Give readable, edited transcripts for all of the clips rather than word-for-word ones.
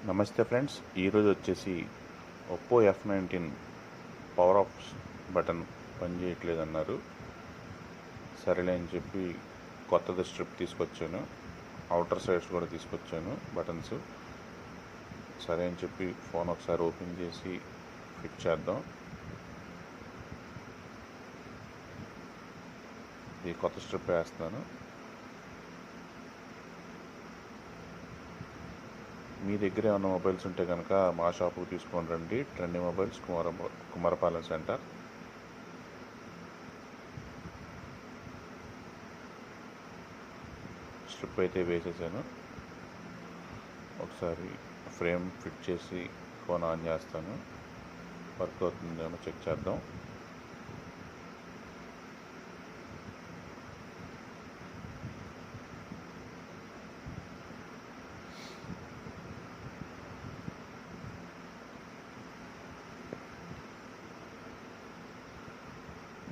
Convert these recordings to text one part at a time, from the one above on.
నమస్తే ఫ్రెండ్స్, ఈరోజు వచ్చేసి Oppo F19 power of button పనిచేయట్లేదు అన్నారు. సరేలే అని చెప్పి కొత్తది స్ట్రిప్ తీసుకొచ్చాను. అవుటర్ సైడ్స్ కూడా తీసుకొచ్చాను బటన్స్. సరే అని చెప్పి ఫోన్ ఒకసారి ఓపెన్ చేసి ఫిట్ చేద్దాం. ఇది కొత్త స్ట్రిప్ వేస్తున్నాను. మీ దగ్గర ఏమైనా మొబైల్స్ ఉంటే కనుక మా షాపుకి తీసుకొని రండి. Trending mobiles, Kumarapalem centre. Strip అయితే వేసేసాను. ఒకసారి ఫ్రేమ్ ఫిట్ చేసి ఫోన్ ఆన్ చేస్తాను. వర్క్ అవుతుందేమో చెక్ చేద్దాం.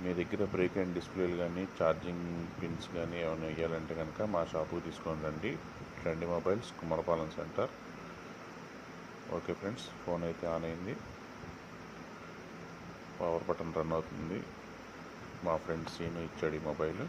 మీ దగ్గర బ్రేక్ అండ్ డిస్ప్లేలు కానీ ఛార్జింగ్ పిన్స్ కానీ ఏమైనా వేయాలంటే కనుక మా షాపుకి తీసుకొని రండి. Trending mobiles, Kumarapalem centre. Okay friends, phone అయితే ఆన్ అయింది. పవర్ బటన్ రన్ అవుతుంది. మా ఫ్రెండ్ సీను ఇచ్చాడు ఈ మొబైల్.